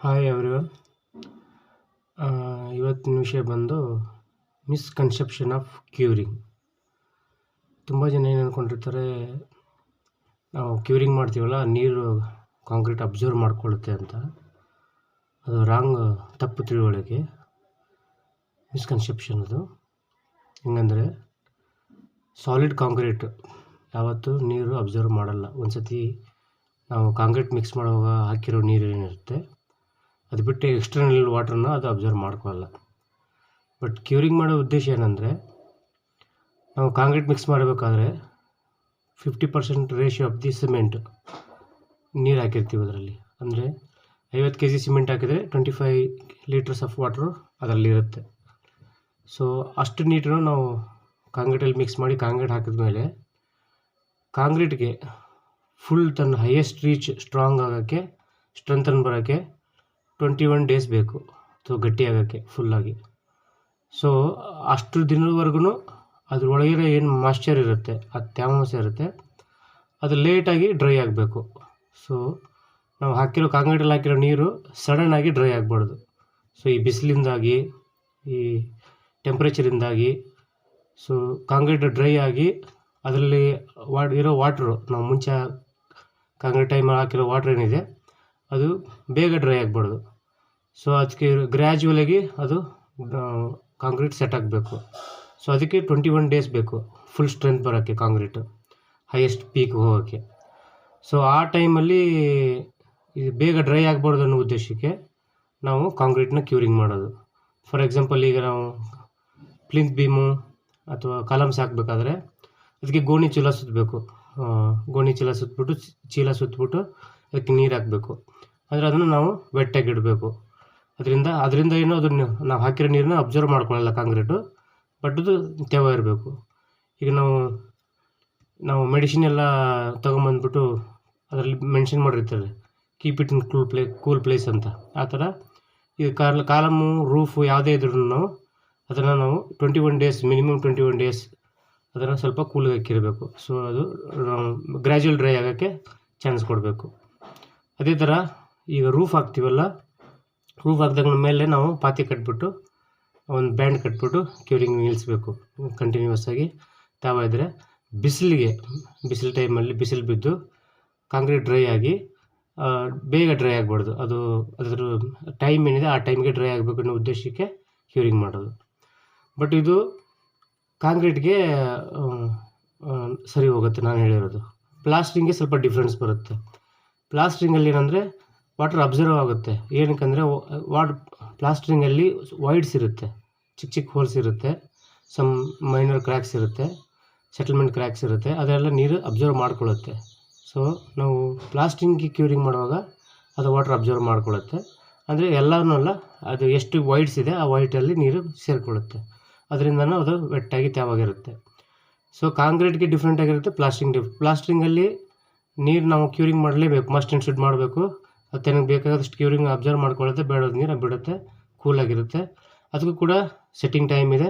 Hi everyone. ಇವತ್ತಿನ ವಿಷಯ ಬಂದು ಮಿಸ್ಕನ್ಸೆಪ್ಷನ್ ಆಫ್ ಕ್ಯೂರಿಂಗ್. ತುಂಬ ಜನ ಏನು ಅಂದ್ಕೊಂಡಿರ್ತಾರೆ, ನಾವು ಕ್ಯೂರಿಂಗ್ ಮಾಡ್ತೀವಲ್ಲ ನೀರು ಕಾಂಕ್ರೀಟ್ ಅಬ್ಸರ್ವ್ ಮಾಡ್ಕೊಳ್ಳುತ್ತೆ ಅಂತ. ಅದು ರಾಂಗ್, ತಪ್ಪು ತಿಳುವಳಿಕೆ, ಮಿಸ್ಕನ್ಸೆಪ್ಷನ್. ಅದು ಹೆಂಗಂದರೆ, ಸಾಲಿಡ್ ಕಾಂಕ್ರೀಟ್ ಯಾವತ್ತೂ ನೀರು ಅಬ್ಸರ್ವ್ ಮಾಡಲ್ಲ. ಒಂದು ಸತಿ ನಾವು ಕಾಂಕ್ರೀಟ್ ಮಿಕ್ಸ್ ಮಾಡುವಾಗ ಹಾಕಿರೋ ನೀರು ಏನಿರುತ್ತೆ, ಅದು ಬಿಟ್ಟು ಎಕ್ಸ್ಟರ್ನಲ್ ವಾಟ್ರನ್ನ ಅದು ಅಬ್ಸರ್ವ್ ಮಾಡ್ಕೊಳ್ಳಲ್ಲ. ಬಟ್ ಕ್ಯೂರಿಂಗ್ ಮಾಡೋ ಉದ್ದೇಶ ಏನಂದರೆ, ನಾವು ಕಾಂಕ್ರೀಟ್ ಮಿಕ್ಸ್ ಮಾಡಬೇಕಾದ್ರೆ 50% ರೇಷಿಯೋ ಆಫ್ ದಿ ಸಿಮೆಂಟ್ ನೀರು ಹಾಕಿರ್ತೀವಿ ಅದರಲ್ಲಿ. ಅಂದರೆ 50 kg ಸಿಮೆಂಟ್ ಹಾಕಿದರೆ 25 ಲೀಟರ್ಸ್ ಆಫ್ ವಾಟ್ರು ಅದರಲ್ಲಿರುತ್ತೆ. ಸೊ ಅಷ್ಟು ನೀರನ್ನು ನಾವು ಕಾಂಕ್ರೀಟಲ್ಲಿ ಮಿಕ್ಸ್ ಮಾಡಿ ಕಾಂಕ್ರೀಟ್ ಹಾಕಿದ ಮೇಲೆ ಕಾಂಕ್ರೀಟ್ಗೆ ಫುಲ್ ತನ್ನ ಹೈಯೆಸ್ಟ್ ರೀಚ್ ಸ್ಟ್ರಾಂಗ್ ಆಗೋಕ್ಕೆ, ಸ್ಟ್ರೆಂತನ್ ಬರೋಕ್ಕೆ 21 ಡೇಸ್ ಬೇಕು, ಅಥವಾ ಗಟ್ಟಿ ಆಗೋಕ್ಕೆ ಫುಲ್ಲಾಗಿ. ಸೊ ಅಷ್ಟು ದಿನದವರೆಗೂ ಅದ್ರೊಳಗಿರೋ ಏನು ಮಾಯ್ಶ್ಚರ್ ಇರುತ್ತೆ, ಅದು ತೇವಾಂಶ ಇರುತ್ತೆ, ಅದು ಲೇಟಾಗಿ ಡ್ರೈ ಆಗಬೇಕು. ಸೊ ನಾವು ಹಾಕಿರೋ ಕಾಂಕ್ರೀಟಲ್ಲಿ ಹಾಕಿರೋ ನೀರು ಸಡನ್ನಾಗಿ ಡ್ರೈ ಆಗಬಾರ್ದು. ಸೊ ಈ ಬಿಸಿಲಿಂದಾಗಿ, ಈ ಟೆಂಪ್ರೇಚರಿಂದಾಗಿ ಸೊ ಕಾಂಕ್ರೀಟ್ ಡ್ರೈ ಆಗಿ ಅದರಲ್ಲಿ ಇರೋ ವಾಟ್ರು, ನಾವು ಮುಂಚೆ ಕಾಂಕ್ರೀಟ್ ಟೈಮ್ ಹಾಕಿರೋ ವಾಟ್ರ್ ಏನಿದೆ ಅದು ಬೇಗ ಡ್ರೈ ಆಗಬಾರ್ದು. ಸೊ ಅದಕ್ಕೆ ಗ್ರ್ಯಾಜುವಲಾಗಿ ಅದು ಕಾಂಕ್ರೀಟ್ ಸೆಟ್ ಆಗಬೇಕು. ಸೊ ಅದಕ್ಕೆ 21 ಡೇಸ್ ಬೇಕು ಫುಲ್ ಸ್ಟ್ರೆಂತ್ ಬರೋಕ್ಕೆ, ಕಾಂಕ್ರೀಟು ಹೈಯೆಸ್ಟ್ ಪೀಕ್ ಹೋಗೋಕ್ಕೆ. ಸೊ ಆ ಟೈಮಲ್ಲಿ ಇದು ಬೇಗ ಡ್ರೈ ಆಗಬಾರ್ದು ಅನ್ನೋ ಉದ್ದೇಶಕ್ಕೆ ನಾವು ಕಾಂಕ್ರೀಟ್ನ ಕ್ಯೂರಿಂಗ್ ಮಾಡೋದು. ಫಾರ್ ಎಕ್ಸಾಂಪಲ್, ಈಗ ನಾವು ಪ್ಲಿಂತ್ ಬೀಮು ಅಥವಾ ಕಾಲಮ್ಸ್ ಹಾಕಬೇಕಾದ್ರೆ ಅದಕ್ಕೆ ಗೋಣಿ ಚೀಲ ಸುತ್ತಬೇಕು. ಗೋಣಿ ಚೀಲ ಸುತ್ತಬಿಟ್ಟು, ಚೀಲ ಸುತ್ತಬಿಟ್ಟು ಅದಕ್ಕೆ ನೀರು ಹಾಕಬೇಕು. ಅಂದರೆ ಅದನ್ನು ನಾವು ವೆಟ್ಟಾಗಿ ಇಡಬೇಕು. ಅದರಿಂದ ಏನೋ ಅದನ್ನು ನಾವು ಹಾಕಿರೋ ನೀರನ್ನ ಅಬ್ಸರ್ವ್ ಮಾಡ್ಕೊಳ್ಳಲ್ಲ ಕಾಂಕ್ರೀಟು, ಬಟ್ ಅದು ತೇವ ಇರಬೇಕು. ಈಗ ನಾವು ಮೆಡಿಸಿನ್ ಎಲ್ಲ ತೊಗೊಂಬಂದ್ಬಿಟ್ಟು ಅದರಲ್ಲಿ ಮೆನ್ಷನ್ ಮಾಡಿರ್ತಾರೆ, keep it in cool place ಅಂತ. ಆ ಥರ ಈಗ ಕಾಲಮು, ರೂಫು ಯಾವುದೇ ಇದ್ರೂ ಅದನ್ನು ನಾವು 21 ಡೇಸ್, ಮಿನಿಮಮ್ 21 ಡೇಸ್ ಅದನ್ನು ಸ್ವಲ್ಪ ಕೂಲ್ಗೆ ಹಾಕಿರಬೇಕು. ಸೊ ಅದು ಗ್ರ್ಯಾಜುವಲ್ ಡ್ರೈ ಆಗೋಕ್ಕೆ ಚಾನ್ಸ್ ಕೊಡಬೇಕು. ಅದೇ ಥರ ಈಗ ರೂಫ್ ಹಾಕ್ತೀವಲ್ಲ, ರೂಫ್ ಹಾಕಿದಾಗ ಮೇಲೆ ನಾವು ಪಾತಿ ಕಟ್ಬಿಟ್ಟು, ಒಂದು ಬ್ಯಾಂಡ್ ಕಟ್ಬಿಟ್ಟು ಕ್ಯೂರಿಂಗ್ ನಿಲ್ಲಿಸಬೇಕು ಕಂಟಿನ್ಯೂಸ್ ಆಗಿ. ತಾವ ಇದ್ದರೆ ಬಿಸಿಲು ಟೈಮಲ್ಲಿ ಬಿಸಿಲು ಬಿದ್ದು ಕಾಂಕ್ರೀಟ್ ಡ್ರೈ ಆಗಿ ಬೇಗ ಡ್ರೈ ಆಗಬಾರ್ದು. ಅದರ ಟೈಮ್ ಏನಿದೆ ಆ ಟೈಮ್ಗೆ ಡ್ರೈ ಆಗಬೇಕು ಅನ್ನೋ ಉದ್ದೇಶಕ್ಕೆ ಕ್ಯೂರಿಂಗ್ ಮಾಡೋದು. ಬಟ್ ಇದು ಕಾಂಕ್ರೀಟ್ಗೆ ಸರಿ ಹೋಗುತ್ತೆ ನಾನು ಹೇಳಿರೋದು. ಪ್ಲಾಸ್ಟ್ರಿಂಗ್ಗೆ ಸ್ವಲ್ಪ ಡಿಫ್ರೆನ್ಸ್ ಬರುತ್ತೆ. ಪ್ಲಾಸ್ಟ್ರಿಂಗಲ್ಲಿ ಏನಂದರೆ ವಾಟರ್ ಅಬ್ಸರ್ವ್ ಆಗುತ್ತೆ. ಏನಕ್ಕಂದರೆ ಪ್ಲಾಸ್ಟ್ರಿಂಗಲ್ಲಿ ವಾಯ್ಡ್ಸ್ ಇರುತ್ತೆ, ಚಿಕ್ಕ ಚಿಕ್ಕ ಹೋಲ್ಸ್ ಇರುತ್ತೆ, ಸಮ್ ಮೈನರ್ ಕ್ರ್ಯಾಕ್ಸ್ ಇರುತ್ತೆ, ಸೆಟಲ್ಮೆಂಟ್ ಕ್ರ್ಯಾಕ್ಸ್ ಇರುತ್ತೆ. ಅದೆಲ್ಲ ನೀರು ಅಬ್ಸರ್ವ್ ಮಾಡ್ಕೊಳ್ಳುತ್ತೆ. ಸೊ ನಾವು ಪ್ಲಾಸ್ಟ್ರಿಂಗ್ಗೆ ಕ್ಯೂರಿಂಗ್ ಮಾಡುವಾಗ ಅದು ವಾಟರ್ ಅಬ್ಸರ್ವ್ ಮಾಡ್ಕೊಳ್ಳುತ್ತೆ. ಅಂದರೆ ಎಲ್ಲನೂ ಅಲ್ಲ, ಅದು ಎಷ್ಟು ವೈಡ್ಸ್ ಇದೆ ಆ ವೈಟಲ್ಲಿ ನೀರು ಸೇರಿಕೊಳ್ಳುತ್ತೆ. ಅದರಿಂದನೂ ಅದು ವೆಟ್ಟಾಗಿ ತೇವಾಗಿರುತ್ತೆ. ಸೊ ಕಾಂಕ್ರೀಟ್ಗೆ ಡಿಫ್ರೆಂಟ್ ಆಗಿರುತ್ತೆ, ಪ್ಲಾಸ್ಟ್ರಿಂಗಲ್ಲಿ ನೀರು ನಾವು ಕ್ಯೂರಿಂಗ್ ಮಾಡಲೇಬೇಕು, ಮಸ್ಟ್ ಆ್ಯಂಡ್ ಶುಡ್ ಮಾಡಬೇಕು. ಅದು ತನಗೆ ಬೇಕಾದಷ್ಟು ಕ್ಯೂರಿಂಗ್ ಅಬ್ಸರ್ವ್ ಮಾಡ್ಕೊಳ್ಳುತ್ತೆ, ಬೇಡದ ನೀರು ಬಿಡುತ್ತೆ, ಕೂಲಾಗಿರುತ್ತೆ. ಅದಕ್ಕೂ ಕೂಡ ಸೆಟ್ಟಿಂಗ್ ಟೈಮ್ ಇದೆ.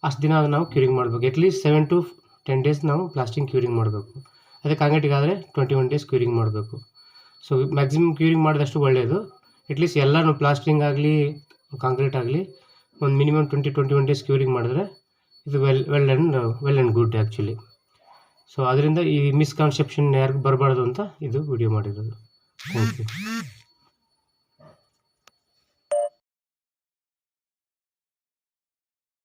ಅಷ್ಟು ದಿನ ನಾವು ಕ್ಯೂರಿಂಗ್ ಮಾಡಬೇಕು. ಅಟ್ಲೀಸ್ಟ್ 7 to 10 ಡೇಸ್ ನಾವು ಪ್ಲಾಸ್ಟ್ರಿಂಗ್ ಕ್ಯೂರಿಂಗ್ ಮಾಡಬೇಕು. ಅದೇ ಕಾಂಕ್ರೀಟಿಗಾದರೆ 21 ಡೇಸ್ ಕ್ಯೂರಿಂಗ್ ಮಾಡಬೇಕು. ಸೊ ಮ್ಯಾಕ್ಸಿಮಮ್ ಕ್ಯೂರಿಂಗ್ ಮಾಡಿದಷ್ಟು ಒಳ್ಳೆಯದು. ಅಟ್ಲೀಸ್ಟ್ ಎಲ್ಲನೂ ಪ್ಲಾಸ್ಟ್ರಿಂಗ್ ಆಗಲಿ ಕಾಂಕ್ರೀಟ್ ಆಗಲಿ ಒಂದು ಮಿನಿಮಮ್ 20-21 ಡೇಸ್ ಕ್ಯೂರಿಂಗ್ ಮಾಡಿದ್ರೆ ಇದು well and good actually. So ಅದರಿಂದ ಈ ಮಿಸ್ಕನ್ಸೆಪ್ಷನ್ ಯಾರಿಗೂ ಬರಬಾರ್ದು ಅಂತ ಇದು ವಿಡಿಯೋ ಮಾಡಿರೋದು. Thank you.